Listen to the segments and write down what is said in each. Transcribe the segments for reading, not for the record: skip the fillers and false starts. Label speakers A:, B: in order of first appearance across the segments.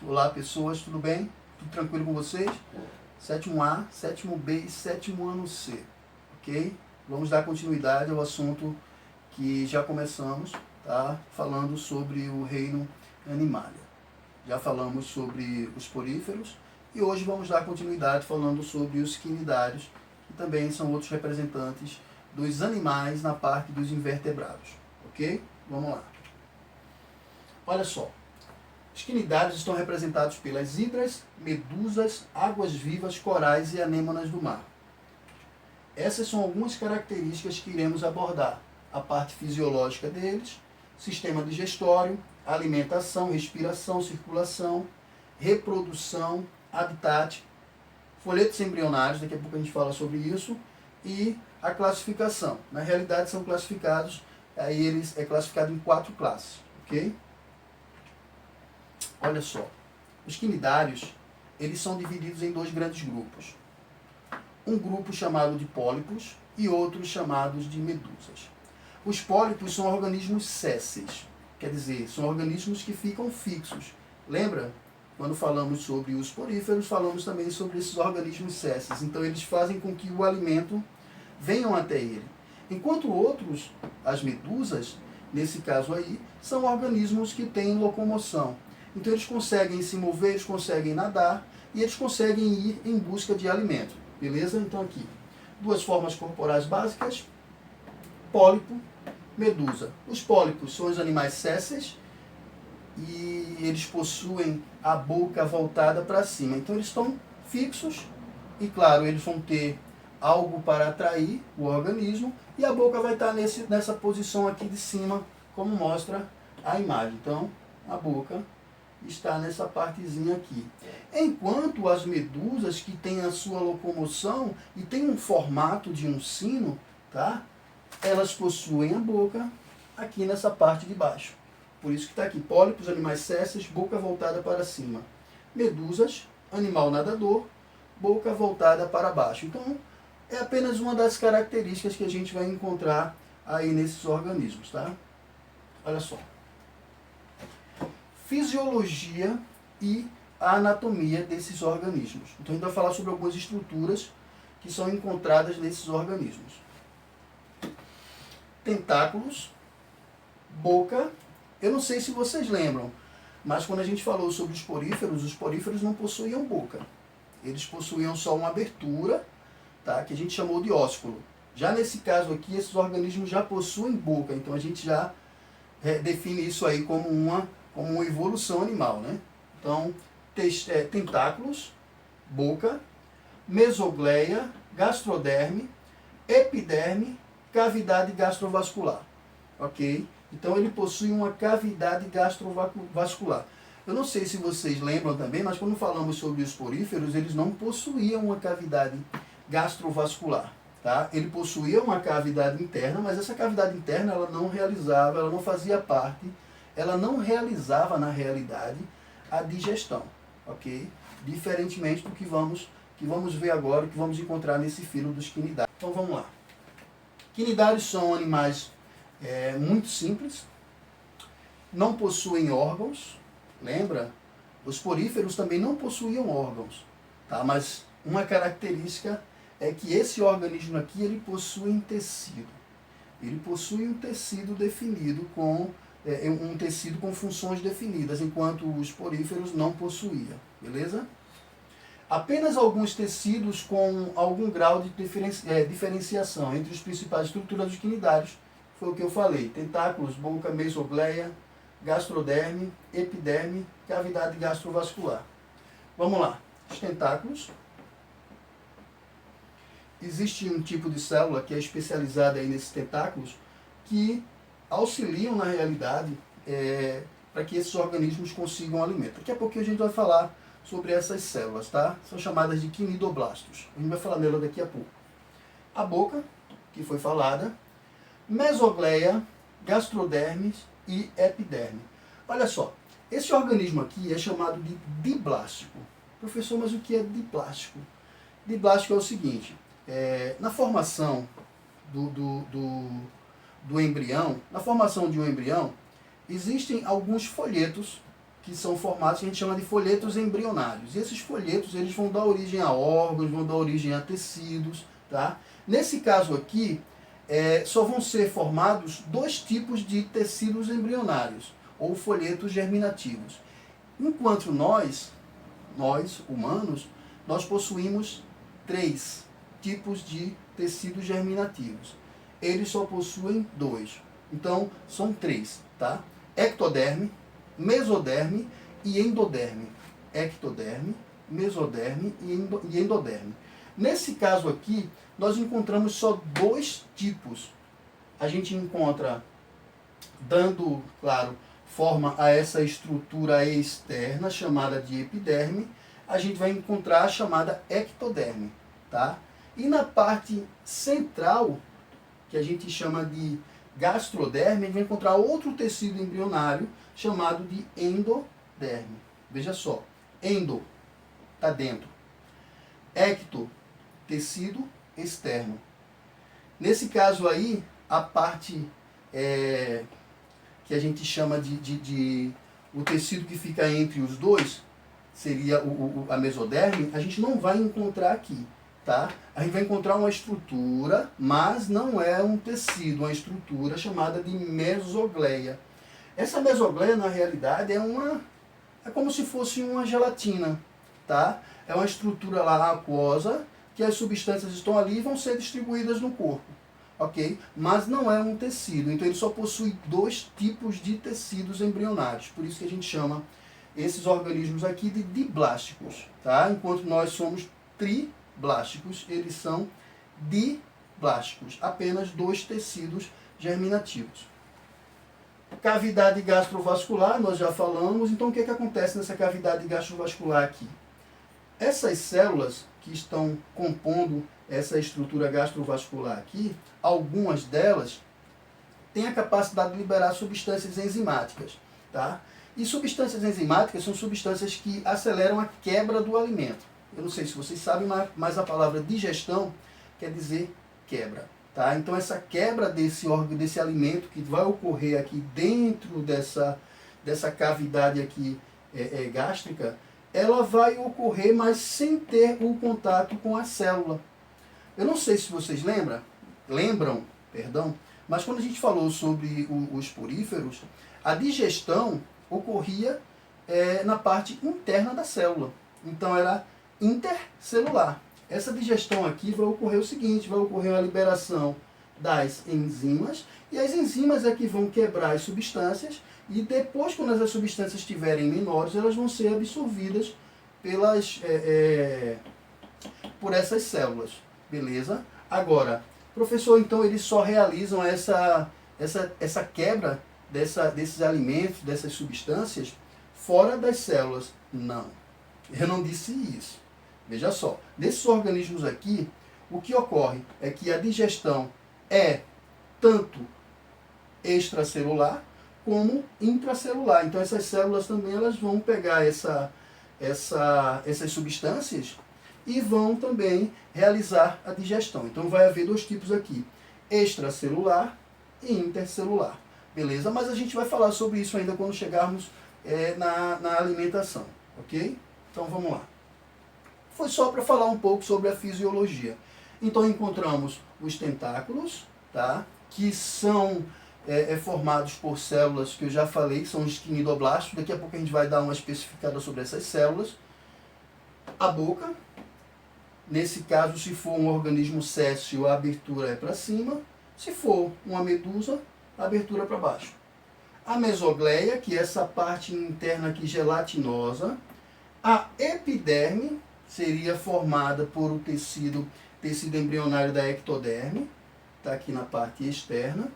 A: Olá pessoas, tudo bem? Tudo tranquilo com vocês? Sétimo A, sétimo B e sétimo ano C, ok? Vamos dar continuidade ao assunto que já começamos, tá? Falando sobre o reino Animalia. Já falamos sobre os poríferos e hoje vamos dar continuidade falando sobre os quinidários, que também são outros representantes dos animais na parte dos invertebrados, ok? Vamos lá. Olha só. Os quinidários estão representados pelas hidras, medusas, águas-vivas, corais e anêmonas do mar. Essas são algumas características que iremos abordar. A parte fisiológica deles, sistema digestório, alimentação, respiração, circulação, reprodução, habitat, folhetos embrionários, daqui a pouco a gente fala sobre isso, e a classificação. Na realidade são classificados, aí eles é classificado em 4 classes, ok? Olha só, os quinidários, eles são divididos em 2 grandes grupos. Um grupo chamado de pólipos e outros chamados de medusas. Os pólipos são organismos sésseis, quer dizer, são organismos que ficam fixos. Lembra? Quando falamos sobre os poríferos, falamos também sobre esses organismos sésseis. Então, eles fazem com que o alimento venha até ele. Enquanto outros, as medusas, nesse caso aí, são organismos que têm locomoção. Então eles conseguem se mover, eles conseguem nadar e eles conseguem ir em busca de alimento. Beleza? Então aqui, 2 formas corporais básicas, pólipo, medusa. Os pólipos são os animais sésseis e eles possuem a boca voltada para cima. Então eles estão fixos e, claro, eles vão ter algo para atrair o organismo e a boca vai estar nessa posição aqui de cima, como mostra a imagem. Então, a boca está nessa partezinha aqui. Enquanto as medusas, que têm a sua locomoção e têm um formato de um sino, tá? Elas possuem a boca aqui nessa parte de baixo. Por isso que está aqui, pólipos, animais sésseis, boca voltada para cima. Medusas, animal nadador, boca voltada para baixo. Então, é apenas uma das características que a gente vai encontrar aí nesses organismos, tá? Olha só. Fisiologia e a anatomia desses organismos. Então a gente vai falar sobre algumas estruturas que são encontradas nesses organismos. Tentáculos, boca. Eu não sei se vocês lembram, mas quando a gente falou sobre os poríferos não possuíam boca. Eles possuíam só uma abertura, tá, que a gente chamou de ósculo. Já nesse caso aqui, esses organismos já possuem boca, então a gente já define isso aí como uma evolução animal, né? Então, tentáculos, boca, mesogleia, gastroderme, epiderme, cavidade gastrovascular, ok? Então, ele possui uma cavidade gastrovascular. Eu não sei se vocês lembram também, mas quando falamos sobre os poríferos, eles não possuíam uma cavidade gastrovascular, tá? Ele possuía uma cavidade interna, mas essa cavidade interna ela não fazia parte, ela não realizava na realidade a digestão, ok? Diferentemente do que vamos ver agora, que vamos encontrar nesse filo dos quinidários. Então vamos lá. Quinidários são animais muito simples, não possuem órgãos, lembra? Os poríferos também não possuíam órgãos, tá? Mas uma característica é que esse organismo aqui ele possui um tecido. Ele possui um tecido definido um tecido com funções definidas, enquanto os poríferos não possuíam, beleza? Apenas alguns tecidos com algum grau de diferenciação entre as principais estruturas dos quinidários, foi o que eu falei, tentáculos, boca, mesogleia, gastroderme, epiderme, cavidade gastrovascular. Vamos lá, os tentáculos. Existe um tipo de célula que é especializada aí nesses tentáculos, que auxiliam na realidade para que esses organismos consigam alimento. Daqui a pouquinho a gente vai falar sobre essas células, tá? São chamadas de quinidoblastos. A gente vai falar nela daqui a pouco. A boca, que foi falada, mesogleia, gastroderme e epiderme. Olha só, esse organismo aqui é chamado de diplástico. Professor, mas o que é diplástico? Diplástico é o seguinte, na formação do embrião, na formação de um embrião, existem alguns folhetos, que são formados, que a gente chama de folhetos embrionários. E esses folhetos, eles vão dar origem a órgãos, vão dar origem a tecidos, tá? Nesse caso aqui, só vão ser formados 2 tipos de tecidos embrionários, ou folhetos germinativos. Enquanto nós humanos, nós possuímos 3 tipos de tecidos germinativos. Eles só possuem 2. Então, são 3, tá? Ectoderme, mesoderme e endoderme. Ectoderme, mesoderme e endoderme. Nesse caso aqui, nós encontramos só 2 tipos. A gente encontra, dando, claro, forma a essa estrutura externa, chamada de epiderme, a gente vai encontrar a chamada ectoderme, tá? E na parte central, que a gente chama de gastroderme, a gente vai encontrar outro tecido embrionário chamado de endoderme. Veja só, endo, está dentro. Ecto, tecido externo. Nesse caso aí, a parte que a gente chama o tecido que fica entre os dois, seria a mesoderme, a gente não vai encontrar aqui, tá? A gente vai encontrar uma estrutura, mas não é um tecido, uma estrutura chamada de mesogleia. Essa mesogleia, na realidade, é como se fosse uma gelatina, tá? É uma estrutura lá aquosa, que as substâncias estão ali e vão ser distribuídas no corpo, ok? Mas não é um tecido, então ele só possui 2 tipos de tecidos embrionários, por isso que a gente chama esses organismos aqui de diblásticos, tá? Enquanto nós somos triblásticos, eles são diblásticos, apenas 2 tecidos germinativos. Cavidade gastrovascular, nós já falamos, então o que acontece nessa cavidade gastrovascular aqui? Essas células que estão compondo essa estrutura gastrovascular aqui, algumas delas têm a capacidade de liberar substâncias enzimáticas, tá? E substâncias enzimáticas são substâncias que aceleram a quebra do alimento. Eu não sei se vocês sabem, mas a palavra digestão quer dizer quebra, tá? Então essa quebra desse alimento que vai ocorrer aqui dentro dessa cavidade aqui gástrica, ela vai ocorrer, mas sem ter o contato com a célula. Eu não sei se vocês lembram, mas quando a gente falou sobre os poríferos, a digestão ocorria na parte interna da célula. Então era intercelular. Essa digestão aqui vai ocorrer o seguinte, vai ocorrer a liberação das enzimas, e as enzimas é que vão quebrar as substâncias, e depois, quando essas substâncias estiverem menores, elas vão ser absorvidas por essas células. Beleza? Agora, professor, então eles só realizam essa quebra desses alimentos, dessas substâncias, fora das células? Não. Eu não disse isso. Veja só, nesses organismos aqui, o que ocorre é que a digestão é tanto extracelular como intracelular. Então essas células também elas vão pegar essas substâncias e vão também realizar a digestão. Então vai haver 2 tipos aqui, extracelular e intercelular. Beleza? Mas a gente vai falar sobre isso ainda quando chegarmos na alimentação. Ok? Então vamos lá. Foi só para falar um pouco sobre a fisiologia. Então encontramos os tentáculos, tá? Que são formados por células que eu já falei, que são os quinidoblastos. Daqui a pouco a gente vai dar uma especificada sobre essas células. A boca, nesse caso, se for um organismo séssil, a abertura é para cima. Se for uma medusa, a abertura é para baixo. A mesogleia, que é essa parte interna aqui gelatinosa. A epiderme seria formada por o tecido embrionário da ectoderme, está aqui na parte externa.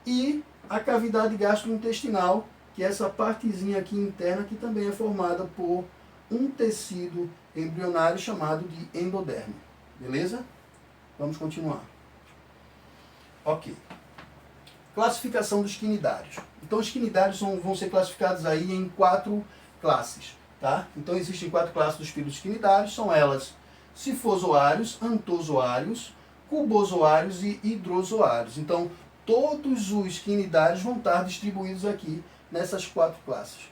A: E a cavidade gastrointestinal, que é essa partezinha aqui interna, que também é formada por um tecido embrionário chamado de endoderme. Beleza? Vamos continuar. Ok. Classificação dos quinidários. Então os quinidários vão ser classificados aí em 4 classes. Tá? Então existem 4 classes dos fílios quinidários, são elas cifozoários, antozoários, cubozoários e hidrozoários. Então todos os quinidários vão estar distribuídos aqui nessas 4 classes.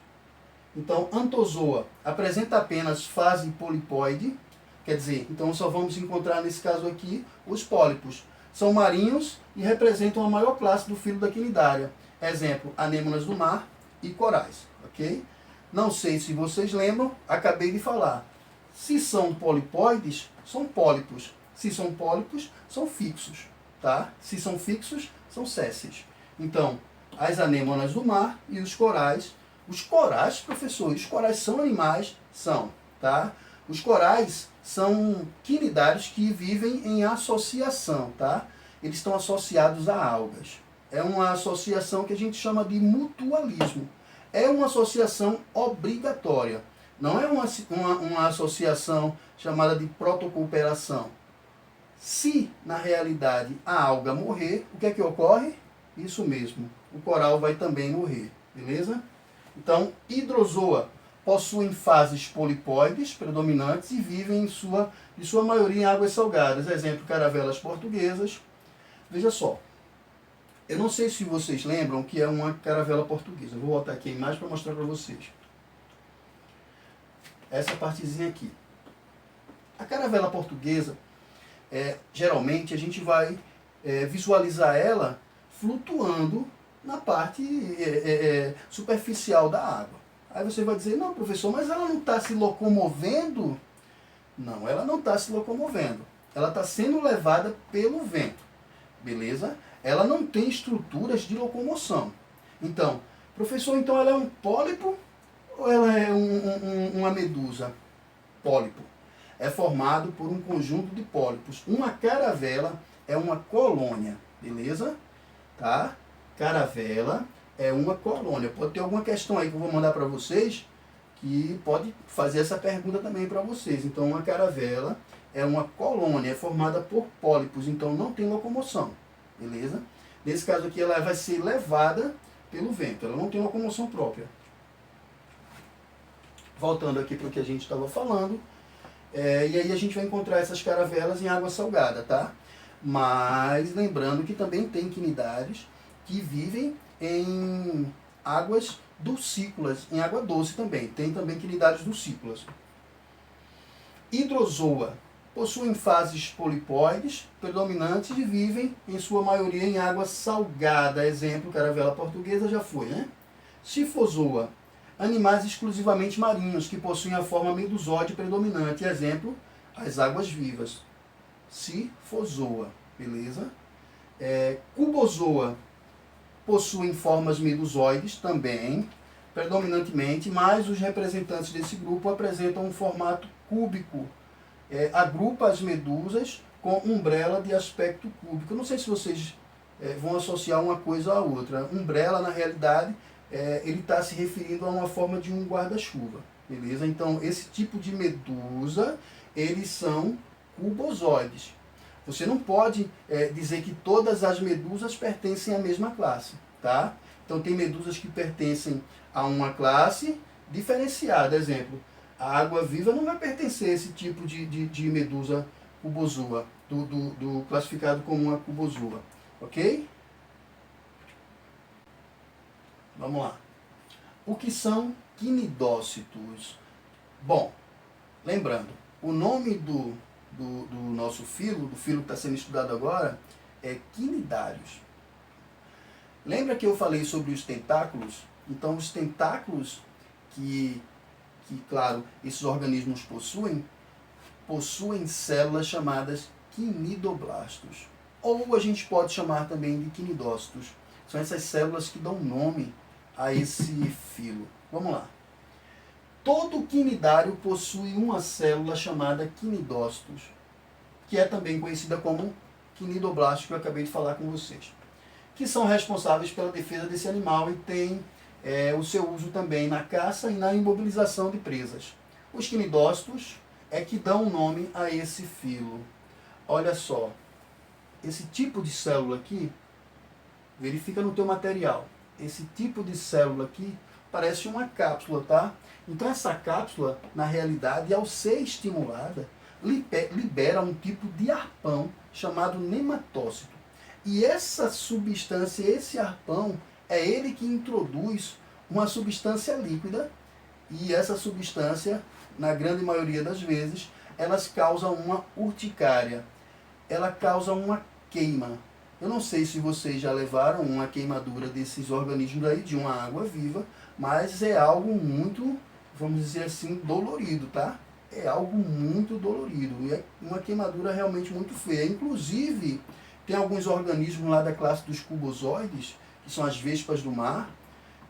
A: Então, Anthozoa apresenta apenas fase polipóide, quer dizer, então só vamos encontrar nesse caso aqui os pólipos. São marinhos e representam a maior classe do filo da quinidária. Exemplo, anêmonas do mar e corais, ok? Não sei se vocês lembram, acabei de falar. Se são polipóides, são pólipos. Se são pólipos, são fixos, tá? Se são fixos, são sésseis. Então, as anêmonas do mar e os corais. Os corais, professor, os corais são animais? São, tá? Os corais são quinidários que vivem em associação, tá? Eles estão associados a algas. É uma associação que a gente chama de mutualismo. É uma associação obrigatória. Não é uma associação chamada de protocooperação. Se, na realidade, a alga morrer, o que é que ocorre? Isso mesmo, o coral vai também morrer, beleza? Então, hidrozoa possuem fases polipóides predominantes e vivem, de sua maioria, em águas salgadas. Exemplo, caravelas portuguesas. Veja só, eu não sei se vocês lembram o que é uma caravela portuguesa. Vou botar aqui a imagem para mostrar para vocês. Essa partezinha aqui. A caravela portuguesa, geralmente a gente vai visualizar ela flutuando na parte superficial da água. Aí você vai dizer, não, professor, mas ela não está se locomovendo? Não, ela não está se locomovendo. Ela está sendo levada pelo vento, beleza? Ela não tem estruturas de locomoção. Então, professor, então ela é um pólipo ou ela é uma medusa? Pólipo. É formado por um conjunto de pólipos. Uma caravela é uma colônia, beleza? Tá? Caravela é uma colônia. Pode ter alguma questão aí que eu vou mandar para vocês que pode fazer essa pergunta também para vocês. Então, uma caravela é uma colônia, é formada por pólipos, então não tem locomoção, beleza? Nesse caso aqui, ela vai ser levada pelo vento, ela não tem locomoção própria. Voltando aqui para o que a gente estava falando, e aí a gente vai encontrar essas caravelas em água salgada, tá? Mas lembrando que também tem quinidários que vivem em águas dulcícolas, em água doce também. Tem também quinidários dulcícolas. Hidrozoa possuem fases polipóides predominantes e vivem, em sua maioria, em água salgada. Exemplo, caravela portuguesa já foi, né? Sifozoa, animais exclusivamente marinhos que possuem a forma medusóide predominante. Exemplo, as águas vivas. Sifozoa, beleza? Cubozoa possuem formas medusóides também, predominantemente, mas os representantes desse grupo apresentam um formato cúbico. Agrupa as medusas com umbrella de aspecto cúbico. Eu não sei se vocês vão associar uma coisa à outra. Umbrella, na realidade, ele está se referindo a uma forma de um guarda-chuva, beleza? Então, esse tipo de medusa, eles são cubozoides. Você não pode dizer que todas as medusas pertencem à mesma classe, tá? Então, tem medusas que pertencem a uma classe diferenciada. Exemplo, a água-viva não vai pertencer a esse tipo de medusa cubozoa, do classificado como uma cubozoa, ok? Vamos lá. O que são quinidócitos? Bom, lembrando, o nome do nosso filo, do filo que está sendo estudado agora, é quinidários. Lembra que eu falei sobre os tentáculos? Então, os tentáculos que claro, esses organismos possuem células chamadas quinidoblastos. Ou a gente pode chamar também de quinidócitos. São essas células que dão nome a esse filo. Vamos lá. Todo quinidário possui uma célula chamada quinidócitos, que é também conhecida como quinidoblasto, que eu acabei de falar com vocês, que são responsáveis pela defesa desse animal e têm o seu uso também na caça e na imobilização de presas. Os quinidócitos é que dão nome a esse filo. Olha só, esse tipo de célula aqui, verifica no teu material, esse tipo de célula aqui parece uma cápsula, tá? Então essa cápsula, na realidade, ao ser estimulada, libera um tipo de arpão chamado nematócito. E essa substância, esse arpão, é ele que introduz uma substância líquida e essa substância, na grande maioria das vezes, elas causam uma urticária, ela causa uma queima. Eu não sei se vocês já levaram uma queimadura desses organismos aí, de uma água viva, mas é algo muito, vamos dizer assim, dolorido, tá? É algo muito dolorido, e é uma queimadura realmente muito feia. Inclusive, tem alguns organismos lá da classe dos cubozoides, que são as vespas do mar,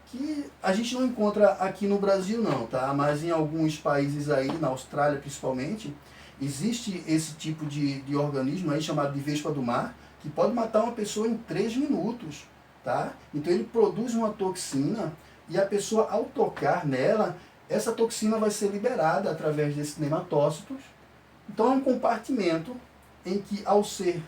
A: que a gente não encontra aqui no Brasil não, tá? Mas em alguns países aí, na Austrália principalmente, existe esse tipo de organismo aí chamado de vespa do mar, que pode matar uma pessoa em 3 minutos, tá? Então ele produz uma toxina e a pessoa, ao tocar nela, essa toxina vai ser liberada através desses nematócitos. Então é um compartimento em que, ao ser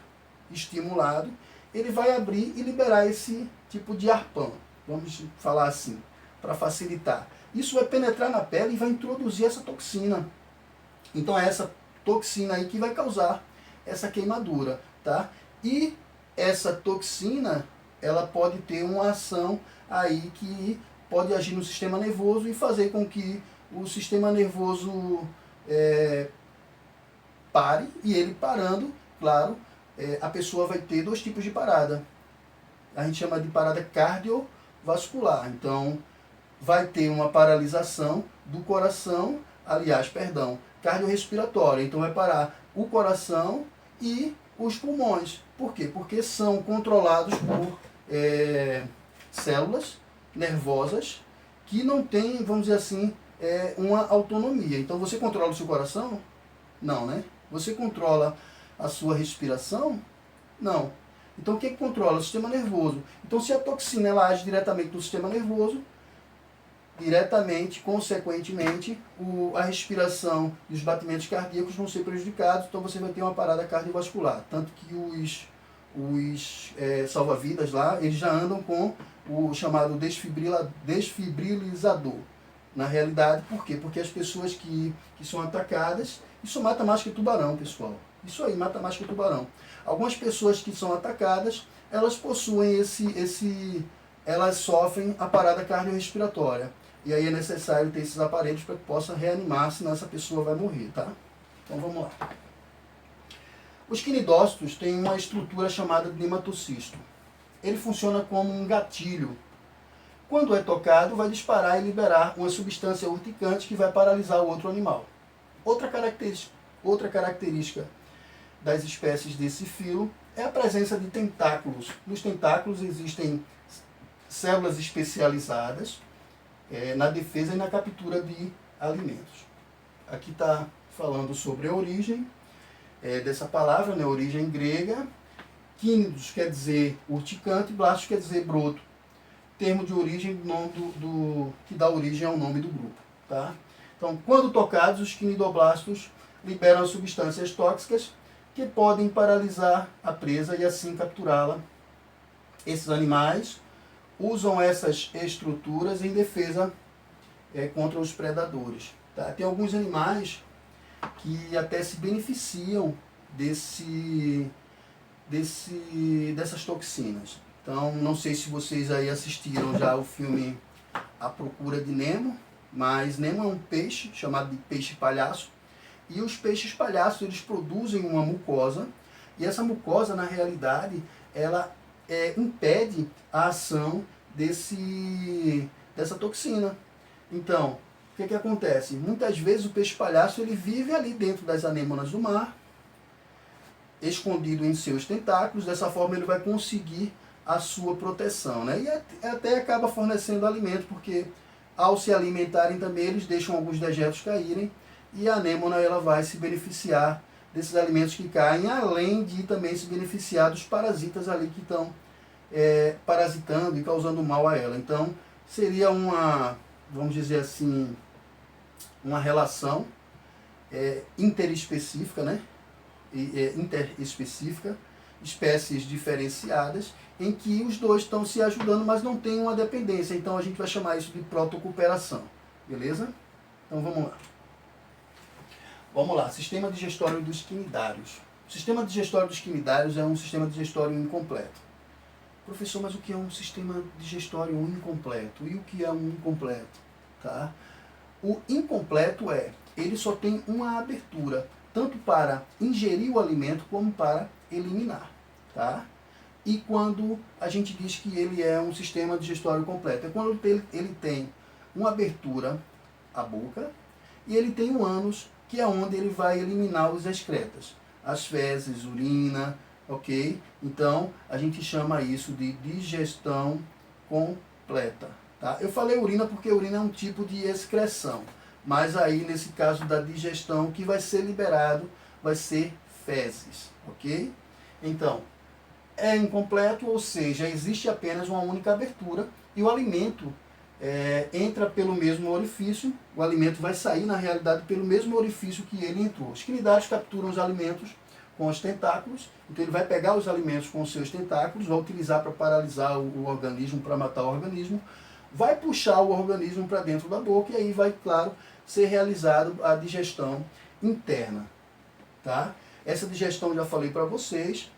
A: estimulado, ele vai abrir e liberar esse tipo de arpão, vamos falar assim, para facilitar. Isso vai penetrar na pele e vai introduzir essa toxina. Então é essa toxina aí que vai causar essa queimadura, tá? E essa toxina, ela pode ter uma ação aí que pode agir no sistema nervoso e fazer com que o sistema nervoso pare, e ele parando, claro, a pessoa vai ter 2 tipos de parada. A gente chama de parada cardiovascular. Então, vai ter uma paralisação do coração, cardiorrespiratória. Então, vai parar o coração e os pulmões. Por quê? Porque são controlados por células nervosas que não têm, vamos dizer assim, uma autonomia. Então, você controla o seu coração? Não, né? Você controla a sua respiração? Não. Então, o que controla? O sistema nervoso. Então, se a toxina ela age diretamente no sistema nervoso, consequentemente, a respiração e os batimentos cardíacos vão ser prejudicados, então você vai ter uma parada cardiovascular. Tanto que os salva-vidas lá, eles já andam com o chamado desfibrilizador. Na realidade, por quê? Porque as pessoas que são atacadas, isso mata mais que tubarão, pessoal. Isso aí, mata mais que tubarão. Algumas pessoas que são atacadas, elas possuem elas sofrem a parada cardiorrespiratória. E aí é necessário ter esses aparelhos para que possa reanimar, senão essa pessoa vai morrer, tá? Então vamos lá. Os quinidócitos têm uma estrutura chamada de nematocisto. Ele funciona como um gatilho. Quando é tocado, vai disparar e liberar uma substância urticante que vai paralisar o outro animal. Outra característica das espécies desse filo é a presença de tentáculos. Nos tentáculos existem células especializadas na defesa e na captura de alimentos. Aqui está falando sobre a origem dessa palavra, né, origem grega. Quínidos quer dizer urticante, blastos quer dizer broto. Termo de origem que dá origem ao nome do grupo. Tá? Então, quando tocados, os quinidoblastos liberam substâncias tóxicas que podem paralisar a presa e assim capturá-la. Esses animais usam essas estruturas em defesa contra os predadores. Tá? Tem alguns animais que até se beneficiam dessas toxinas. Então, não sei se vocês aí assistiram já o filme A Procura de Nemo, mas Nemo é um peixe chamado de peixe-palhaço, e os peixes-palhaços eles produzem uma mucosa, e essa mucosa, na realidade, ela impede a ação dessa toxina. Então, o que acontece? Muitas vezes o peixe-palhaço ele vive ali dentro das anêmonas do mar, escondido em seus tentáculos, dessa forma ele vai conseguir a sua proteção, né? E até acaba fornecendo alimento, porque ao se alimentarem também eles deixam alguns dejetos caírem e a anêmona ela vai se beneficiar desses alimentos que caem, além de também se beneficiar dos parasitas ali que estão parasitando e causando mal a ela. Então seria vamos dizer assim, uma relação interespecífica, né? Interespecífica, espécies diferenciadas, em que os dois estão se ajudando, mas não tem uma dependência. Então a gente vai chamar isso de protocooperação. Beleza? Então vamos lá. Vamos lá, sistema digestório dos quinidários. O sistema digestório dos quinidários é um sistema digestório incompleto. Professor, mas o que é um sistema digestório incompleto? E o que é um incompleto? Tá? O incompleto ele só tem uma abertura, tanto para ingerir o alimento como para eliminar, tá? E quando a gente diz que ele é um sistema digestório completo, é quando ele tem uma abertura, a boca, e ele tem um ânus, que é onde ele vai eliminar os excretas, as fezes, urina, ok? Então, a gente chama isso de digestão completa, tá? Eu falei urina porque urina é um tipo de excreção, mas aí, nesse caso da digestão, o que vai ser liberado vai ser fezes, ok? Então, é incompleto, ou seja, existe apenas uma única abertura e o alimento entra pelo mesmo orifício, o alimento vai sair, na realidade, pelo mesmo orifício que ele entrou. Os quinidários capturam os alimentos com os tentáculos, então ele vai pegar os alimentos com os seus tentáculos, vai utilizar para paralisar o organismo, para matar o organismo, vai puxar o organismo para dentro da boca e aí vai, claro, ser realizado a digestão interna, tá? Essa digestão, já falei para vocês,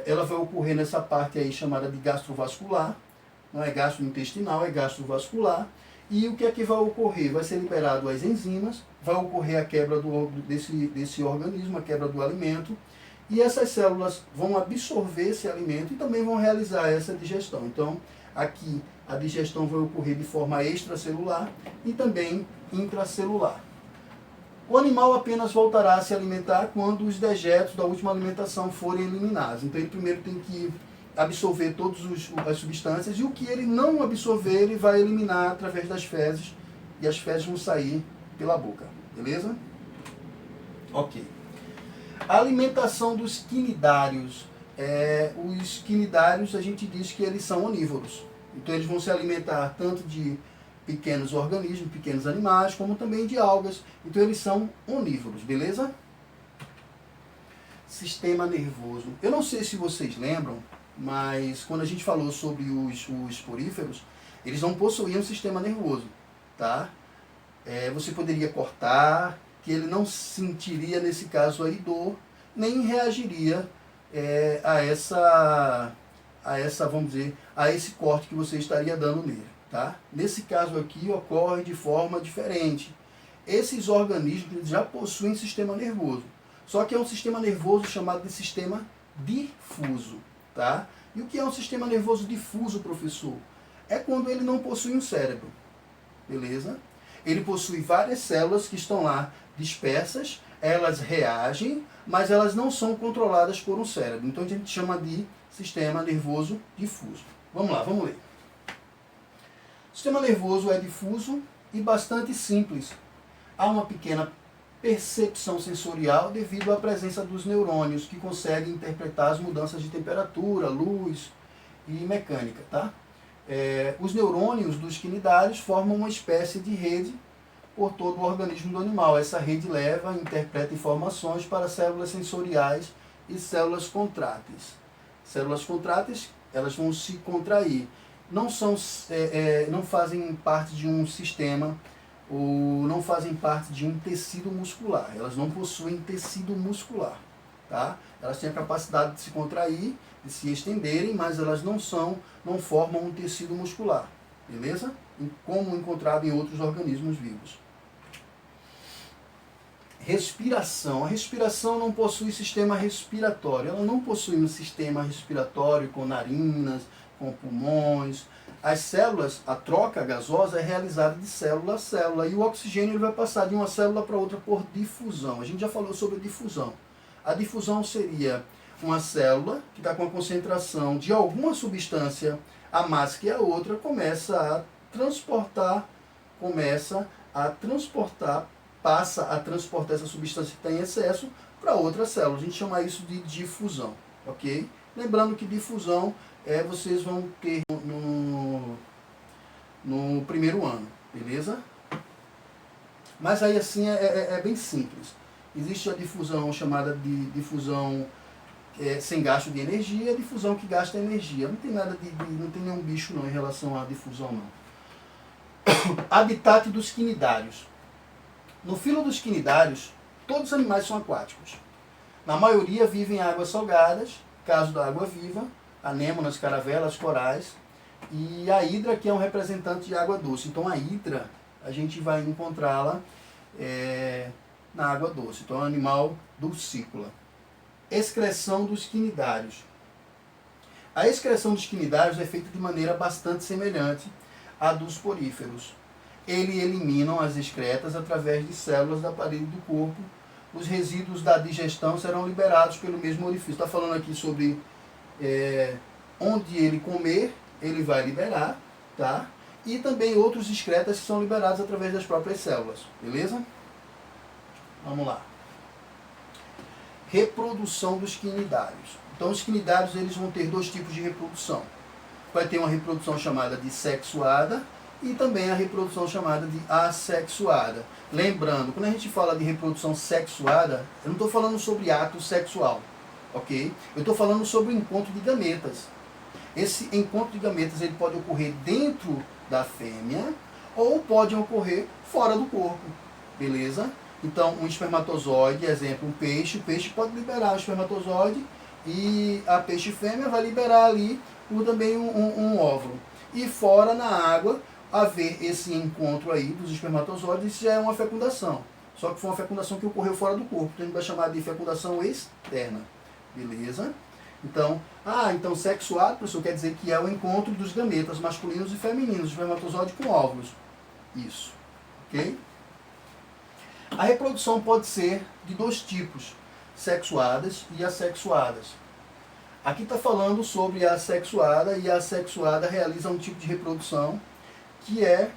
A: ela vai ocorrer nessa parte aí chamada de gastrovascular, não é gastrointestinal, é gastrovascular. E o que é que vai ocorrer? Vai ser liberado as enzimas, vai ocorrer a quebra desse organismo, a quebra do alimento, e essas células vão absorver esse alimento e também vão realizar essa digestão. Então, aqui a digestão vai ocorrer de forma extracelular e também intracelular. O animal apenas voltará a se alimentar quando os dejetos da última alimentação forem eliminados. Então ele primeiro tem que absorver todas as substâncias e o que ele não absorver ele vai eliminar através das fezes e as fezes vão sair pela boca. Beleza? Ok. A alimentação dos quinidários. Os quinidários a gente diz que eles são onívoros. Então eles vão se alimentar tanto de pequenos organismos, pequenos animais, como também de algas. Então eles são onívoros, beleza? Sistema nervoso. Eu não sei se vocês lembram, mas quando a gente falou sobre os poríferos, eles não possuíam sistema nervoso, tá? Você poderia cortar, que ele não sentiria, nesse caso aí, dor, nem reagiria a essa, vamos dizer, a esse corte que você estaria dando nele. Tá? Nesse caso aqui ocorre de forma diferente. Esses organismos já possuem sistema nervoso, só que é um sistema nervoso chamado de sistema difuso. Tá? E o que é um sistema nervoso difuso, professor? É quando ele não possui um cérebro. Beleza? Ele possui várias células que estão lá dispersas, elas reagem, mas elas não são controladas por um cérebro. Então a gente chama de sistema nervoso difuso. Vamos lá, vamos ler. O sistema nervoso é difuso e bastante simples. Há uma pequena percepção sensorial devido à presença dos neurônios, que conseguem interpretar as mudanças de temperatura, luz e mecânica. Tá? Os neurônios dos quinidários formam uma espécie de rede por todo o organismo do animal. Essa rede leva e interpreta informações para células sensoriais e células contráteis. Células contráteis, elas vão se contrair. Não fazem parte de um sistema ou não fazem parte de um tecido muscular. Elas não possuem tecido muscular. Tá? Elas têm a capacidade de se contrair, de se estenderem, mas elas não formam um tecido muscular. Beleza? Como encontrado em outros organismos vivos. Respiração. A respiração não possui sistema respiratório. Ela não possui um sistema respiratório com narinas, com pulmões. As células, a troca gasosa é realizada de célula a célula e o oxigênio ele vai passar de uma célula para outra por difusão. A gente já falou sobre difusão. A difusão seria uma célula que está com a concentração de alguma substância a mais que a outra, passa a transportar essa substância que está em excesso para outra célula. A gente chama isso de difusão, ok? Lembrando que difusão vocês vão ter no primeiro ano, beleza? Mas aí assim é bem simples. Existe a difusão chamada de difusão sem gasto de energia, a difusão que gasta energia. Não tem nada não tem nenhum bicho não em relação à difusão não. Habitat dos quinidários. No filo dos quinidários, todos os animais são aquáticos. Na maioria vivem em águas salgadas, caso da água viva, anêmonas, caravelas, corais, e a hidra, que é um representante de água doce. Então a hidra, a gente vai encontrá-la na água doce. Então é um animal dulcícola. Excreção dos quinidários. A excreção dos quinidários é feita de maneira bastante semelhante à dos poríferos. Eles eliminam as excretas através de células da parede do corpo. Os resíduos da digestão serão liberados pelo mesmo orifício. Está falando aqui sobre onde ele comer, ele vai liberar, tá? E também outros excretas que são liberados através das próprias células, beleza? Vamos lá. Reprodução dos quinidários. Então os quinidários eles vão ter dois tipos de reprodução. Vai ter uma reprodução chamada de sexuada e também a reprodução chamada de assexuada. Lembrando, quando a gente fala de reprodução sexuada, eu não estou falando sobre ato sexual, ok? Eu estou falando sobre o encontro de gametas. Esse encontro de gametas ele pode ocorrer dentro da fêmea ou pode ocorrer fora do corpo, beleza? Então, um espermatozoide, exemplo, um peixe, o peixe pode liberar o espermatozoide e a peixe fêmea vai liberar ali também um óvulo. E fora na água, haver esse encontro aí dos espermatozoides, isso já é uma fecundação. Só que foi uma fecundação que ocorreu fora do corpo, então a gente vai chamar de fecundação externa, beleza? Então, então sexuado, professor, quer dizer que é o encontro dos gametas masculinos e femininos, espermatozoide com óvulos. Isso, ok? A reprodução pode ser de dois tipos, sexuadas e assexuadas. Aqui está falando sobre a assexuada, e a assexuada realiza um tipo de reprodução que é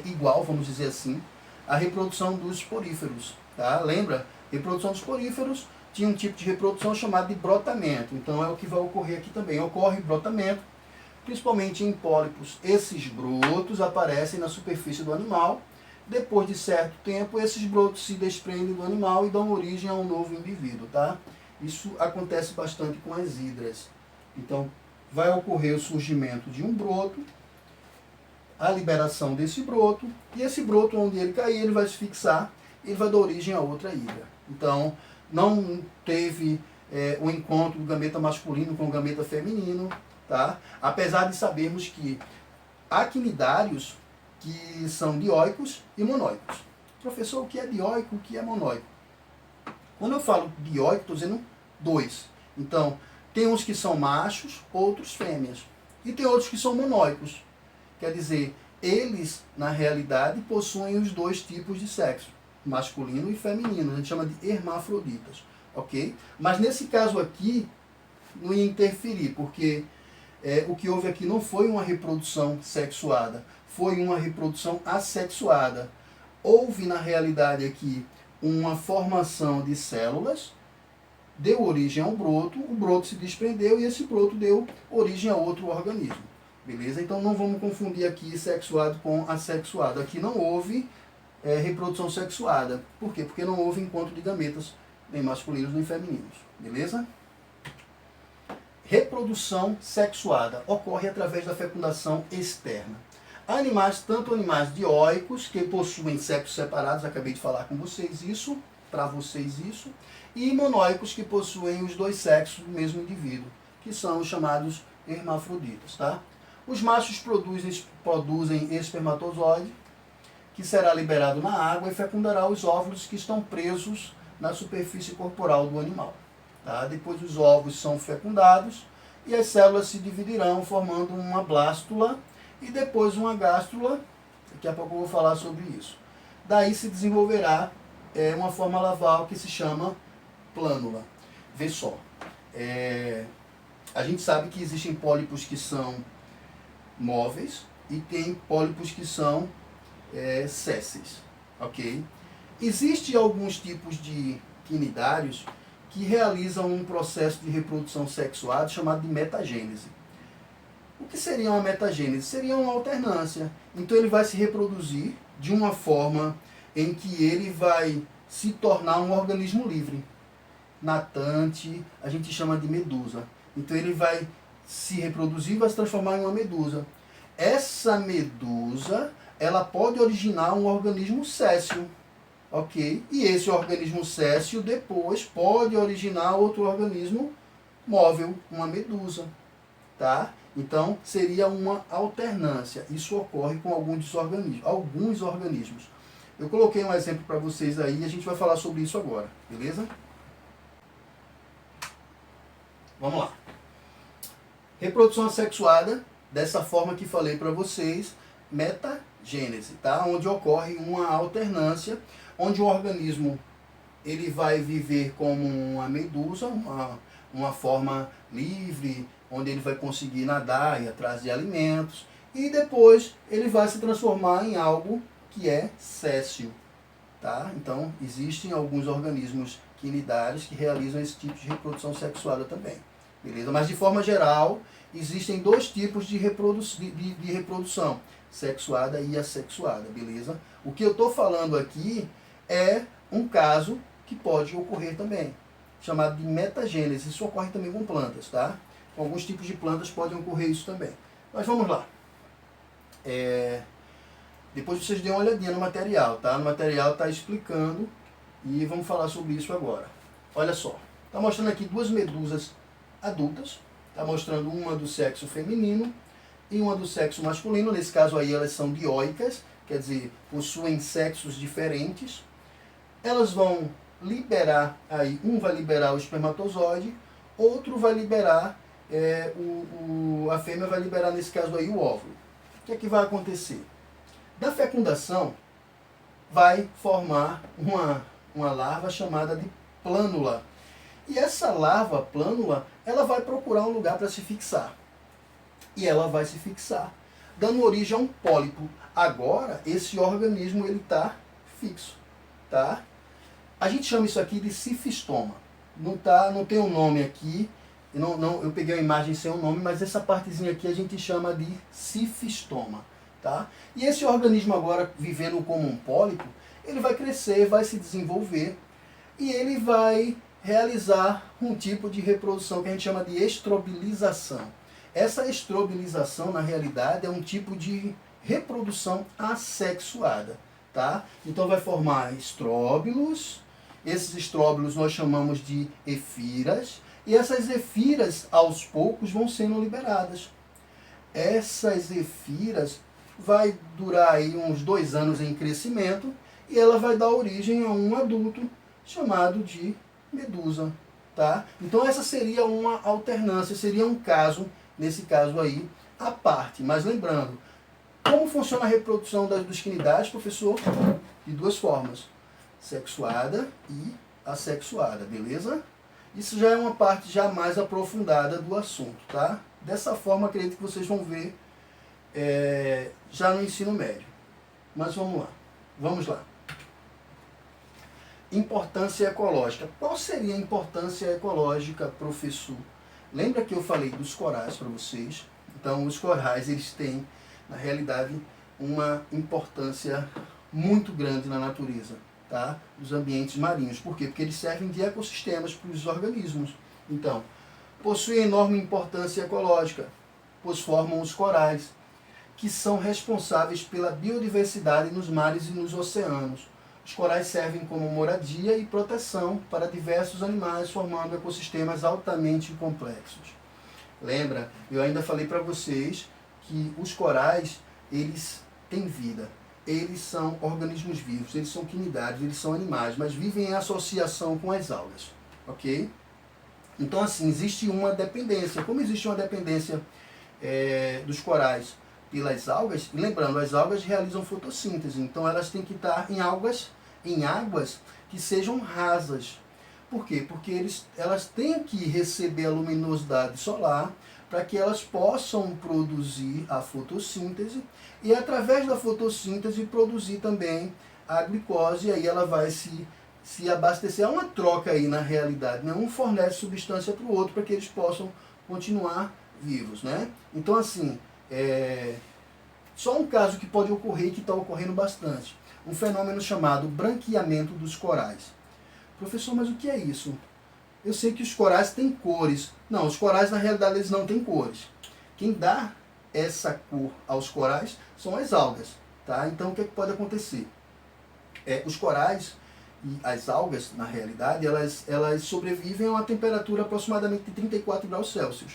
A: igual, vamos dizer assim, à reprodução dos poríferos. Tá? Lembra? Reprodução dos poríferos tinha um tipo de reprodução chamado de brotamento. Então é o que vai ocorrer aqui também. Ocorre brotamento, principalmente em pólipos. Esses brotos aparecem na superfície do animal. Depois de certo tempo, esses brotos se desprendem do animal e dão origem a um novo indivíduo, tá? Isso acontece bastante com as hidras. Então, vai ocorrer o surgimento de um broto, a liberação desse broto, e esse broto, onde ele cair, ele vai se fixar e ele vai dar origem a outra hidra. Então, não teve o encontro do gameta masculino com o gameta feminino, tá? Apesar de sabermos que há quinidários que são dioicos e monóicos. Professor, o que é dioico, o que é monóico? Quando eu falo dioico, estou dizendo dois. Então, tem uns que são machos, outros fêmeas. E tem outros que são monóicos. Quer dizer, eles, na realidade, possuem os dois tipos de sexo, masculino e feminino. A gente chama de hermafroditas, ok? Mas nesse caso aqui, não ia interferir, porque o que houve aqui não foi uma reprodução sexuada, foi uma reprodução assexuada. Houve, na realidade, aqui uma formação de células, deu origem a um broto, o broto se desprendeu e esse broto deu origem a outro organismo. Beleza? Então não vamos confundir aqui sexuado com assexuado. Aqui não houve reprodução sexuada. Por quê? Porque não houve encontro de gametas, nem masculinos nem femininos. Beleza? Reprodução sexuada ocorre através da fecundação externa. Animais, tanto animais dioicos, que possuem sexos separados, acabei de falar com vocês isso, para vocês isso, e monóicos, que possuem os dois sexos do mesmo indivíduo, que são os chamados hermafroditas. Tá? Os machos produzem espermatozoide, que será liberado na água e fecundará os óvulos que estão presos na superfície corporal do animal. Tá? Depois os ovos são fecundados e as células se dividirão formando uma blástula e depois uma gástrula. Daqui a pouco eu vou falar sobre isso. Daí se desenvolverá uma forma larval que se chama plânula. Vê só, a gente sabe que existem pólipos que são móveis e tem pólipos que são sésseis, ok? Existem alguns tipos de quinidários que realizam um processo de reprodução sexuada chamado de metagênese. O que seria uma metagênese? Seria uma alternância. Então ele vai se reproduzir de uma forma em que ele vai se tornar um organismo livre. Natante, a gente chama de medusa. Então ele vai se reproduzir e vai se transformar em uma medusa. Essa medusa, ela pode originar um organismo séssil, ok? E esse organismo séssil depois pode originar outro organismo móvel, uma medusa, tá? Então, seria uma alternância. Isso ocorre com alguns organismos. Eu coloquei um exemplo para vocês aí e a gente vai falar sobre isso agora, beleza? Vamos lá. Reprodução assexuada, dessa forma que falei para vocês, metagênese, tá? Onde ocorre uma alternância, onde o organismo ele vai viver como uma medusa, uma forma livre, onde ele vai conseguir nadar e ir atrás de alimentos, e depois ele vai se transformar em algo que é séssil, tá? Então, existem alguns organismos quinidários que realizam esse tipo de reprodução sexuada também, beleza? Mas, de forma geral, existem dois tipos de reprodução, sexuada e assexuada, beleza? O que eu estou falando aqui é um caso que pode ocorrer também, chamado de metagênese. Isso ocorre também com plantas, tá? Com alguns tipos de plantas podem ocorrer isso também. Mas vamos lá. Depois vocês dêem uma olhadinha no material, tá? No material está explicando e vamos falar sobre isso agora. Olha só, está mostrando aqui duas medusas adultas, está mostrando uma do sexo feminino e uma do sexo masculino. Nesse caso aí elas são dioicas, quer dizer, possuem sexos diferentes. Elas vão liberar, aí um vai liberar o espermatozoide, outro vai liberar, a fêmea vai liberar nesse caso aí o óvulo. O que é que vai acontecer? Da fecundação vai formar uma larva chamada de plânula. E essa larva plânula, ela vai procurar um lugar para se fixar. E ela vai se fixar, dando origem a um pólipo. Agora, esse organismo ele está fixo, tá? A gente chama isso aqui de cifistoma. Não tem um nome aqui. Eu peguei uma imagem sem um nome, mas essa partezinha aqui a gente chama de cifistoma. Tá? E esse organismo agora, vivendo como um pólipo, ele vai crescer, vai se desenvolver e ele vai realizar um tipo de reprodução que a gente chama de estrobilização. Essa estrobilização, na realidade, é um tipo de reprodução assexuada. Tá? Então vai formar estróbilos. Esses estróbilos nós chamamos de efiras, e essas efiras, aos poucos, vão sendo liberadas. Essas efiras vai durar aí uns 2 anos em crescimento, e ela vai dar origem a um adulto chamado de medusa. Tá? Então essa seria uma alternância, seria um caso, nesse caso aí, à parte. Mas lembrando, como funciona a reprodução dos quinidários, professor? De duas formas, sexuada e assexuada, beleza? Isso já é uma parte já mais aprofundada do assunto, tá? Dessa forma, acredito que vocês vão ver já no ensino médio. Mas vamos lá. Importância ecológica. Qual seria a importância ecológica, professor? Lembra que eu falei dos corais para vocês? Então, os corais, eles têm, na realidade, uma importância muito grande na natureza, tá? Dos ambientes marinhos. Por quê? Porque eles servem de ecossistemas para os organismos. Então, possuem enorme importância ecológica, pois formam os corais, que são responsáveis pela biodiversidade nos mares e nos oceanos. Os corais servem como moradia e proteção para diversos animais, formando ecossistemas altamente complexos. Lembra? Eu ainda falei para vocês que os corais, eles têm vida. Eles são organismos vivos, eles são quinidários, eles são animais, mas vivem em associação com as algas. Ok? Então, assim, existe uma dependência. Como existe uma dependência dos corais pelas algas, e lembrando, as algas realizam fotossíntese, então elas têm que estar em águas que sejam rasas. Por quê? Porque elas têm que receber a luminosidade solar para que elas possam produzir a fotossíntese e, através da fotossíntese, produzir também a glicose, e aí ela vai se abastecer. Há uma troca aí na realidade, né? Um fornece substância para o outro para que eles possam continuar vivos, né? Então, assim, só um caso que pode ocorrer e que está ocorrendo bastante. Um fenômeno chamado branqueamento dos corais. Professor, mas o que é isso? Eu sei que os corais têm cores. Não, os corais, na realidade, eles não têm cores. Quem dá essa cor aos corais são as algas. Tá? Então, o que, é que pode acontecer? Os corais e as algas, na realidade, elas sobrevivem a uma temperatura aproximadamente de 34 graus Celsius.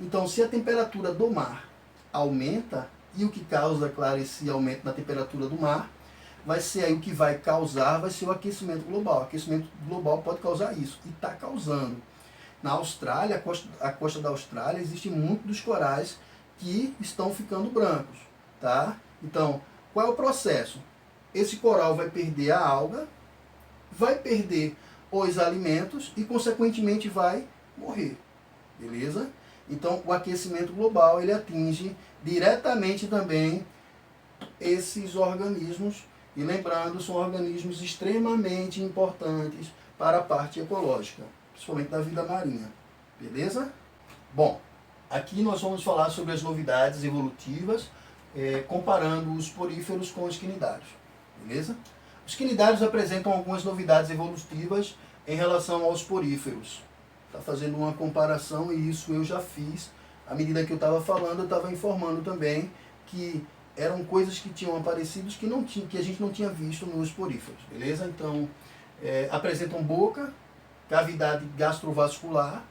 A: Então, se a temperatura do mar aumenta, e o que causa, claro, esse aumento na temperatura do mar, vai ser aí o que vai causar, vai ser o aquecimento global. O aquecimento global pode causar isso, e está causando. Na Austrália, a costa da Austrália, existem muitos dos corais que estão ficando brancos, tá? Então, qual é o processo? Esse coral vai perder a alga, vai perder os alimentos e, consequentemente, vai morrer, beleza? Então, o aquecimento global, ele atinge diretamente também esses organismos, e lembrando, são organismos extremamente importantes para a parte ecológica, principalmente da vida marinha, beleza? Bom, aqui nós vamos falar sobre as novidades evolutivas, comparando os poríferos com os quinidários, beleza? Os quinidários apresentam algumas novidades evolutivas em relação aos poríferos. Está fazendo uma comparação, e isso eu já fiz. À medida que eu estava falando, eu estava informando também que eram coisas que tinham aparecido que a gente não tinha visto nos poríferos, beleza? Então, apresentam boca, cavidade gastrovascular,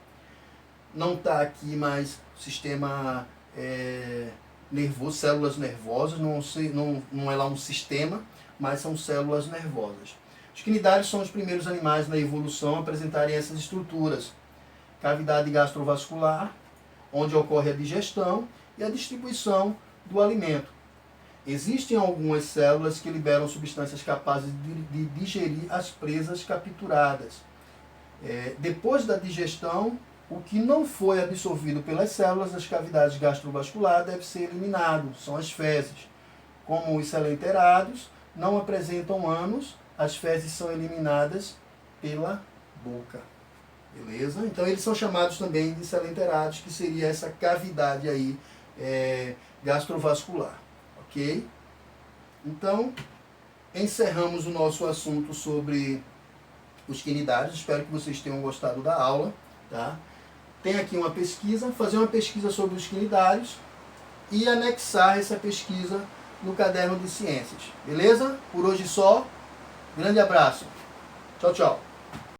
A: não está aqui mais sistema nervoso, células nervosas, não é lá um sistema, mas são células nervosas. Os quinidários são os primeiros animais na evolução a apresentarem essas estruturas. Cavidade gastrovascular, onde ocorre a digestão e a distribuição do alimento. Existem algumas células que liberam substâncias capazes de digerir as presas capturadas. Depois da digestão, o que não foi absorvido pelas células das cavidades gastrovasculares deve ser eliminado, são as fezes. Como os selenterados não apresentam ânus, as fezes são eliminadas pela boca. Beleza? Então eles são chamados também de selenterados, que seria essa cavidade aí gastrovascular. Ok? Então, encerramos o nosso assunto sobre os quinidários. Espero que vocês tenham gostado da aula. Tá? Tem aqui uma pesquisa, fazer uma pesquisa sobre os quinidários e anexar essa pesquisa no caderno de ciências. Beleza? Por hoje só. Grande abraço. Tchau, tchau.